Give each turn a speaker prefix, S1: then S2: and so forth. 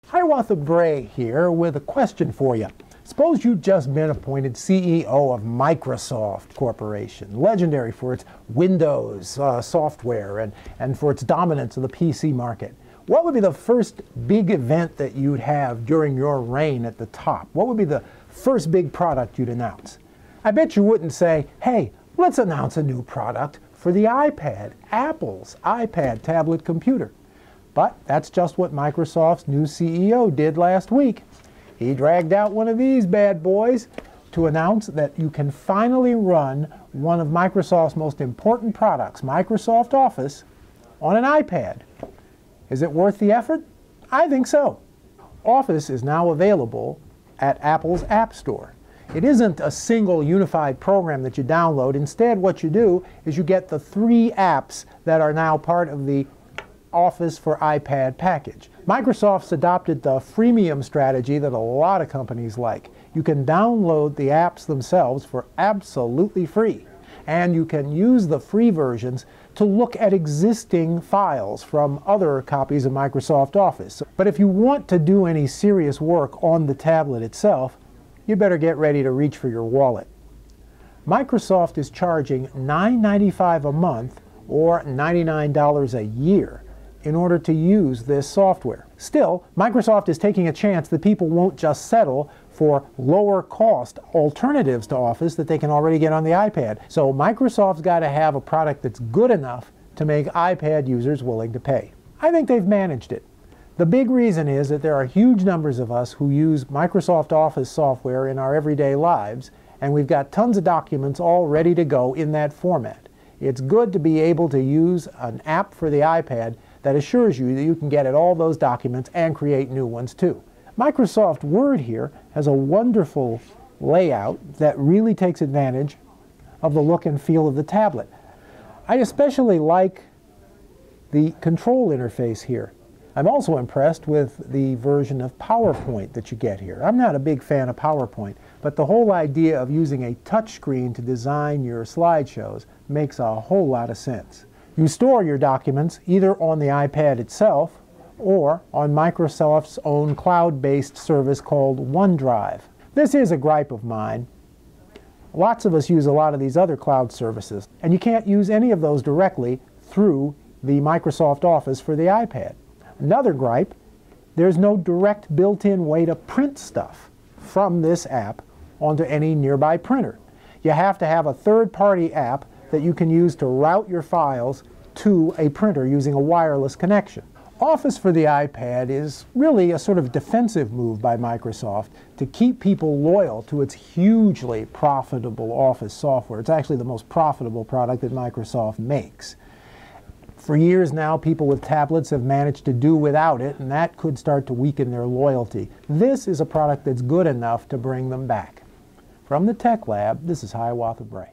S1: Hiawatha Bray here with a question for you. Suppose you've just been appointed CEO of Microsoft Corporation, legendary for its Windows software and for its dominance of the PC market. What would be the first big event that you'd have during your reign at the top? What would be the first big product you'd announce? I bet you wouldn't say, hey, let's announce a new product for the iPad, Apple's iPad tablet computer. But that's just what Microsoft's new CEO did last week. He dragged out one of these bad boys to announce that you can finally run one of Microsoft's most important products, Microsoft Office, on an iPad. Is it worth the effort? I think so. Office is now available at Apple's App Store. It isn't a single unified program that you download. Instead, what you do is you get the 3 apps that are now part of the Office for iPad package. Microsoft's adopted the freemium strategy that a lot of companies like. You can download the apps themselves for absolutely free, and you can use the free versions to look at existing files from other copies of Microsoft Office. But if you want to do any serious work on the tablet itself, you better get ready to reach for your wallet. Microsoft is charging $9.95 a month or $99 a year in order to use this software. Still, Microsoft is taking a chance that people won't just settle for lower cost alternatives to Office that they can already get on the iPad. So Microsoft's got to have a product that's good enough to make iPad users willing to pay. I think they've managed it. The big reason is that there are huge numbers of us who use Microsoft Office software in our everyday lives, and we've got tons of documents all ready to go in that format. It's good to be able to use an app for the iPad that assures you that you can get at all those documents and create new ones too. Microsoft Word here has a wonderful layout that really takes advantage of the look and feel of the tablet. I especially like the control interface here. I'm also impressed with the version of PowerPoint that you get here. I'm not a big fan of PowerPoint, but the whole idea of using a touchscreen to design your slideshows makes a whole lot of sense. You store your documents either on the iPad itself or on Microsoft's own cloud-based service called OneDrive. This is a gripe of mine. Lots of us use a lot of these other cloud services, and you can't use any of those directly through the Microsoft Office for the iPad. Another gripe, there's no direct built-in way to print stuff from this app onto any nearby printer. You have to have a third-party app that you can use to route your files to a printer using a wireless connection. Office for the iPad is really a sort of defensive move by Microsoft to keep people loyal to its hugely profitable Office software. It's actually the most profitable product that Microsoft makes. For years now, people with tablets have managed to do without it, and that could start to weaken their loyalty. This is a product that's good enough to bring them back. From the Tech Lab, this is Hiawatha Bray.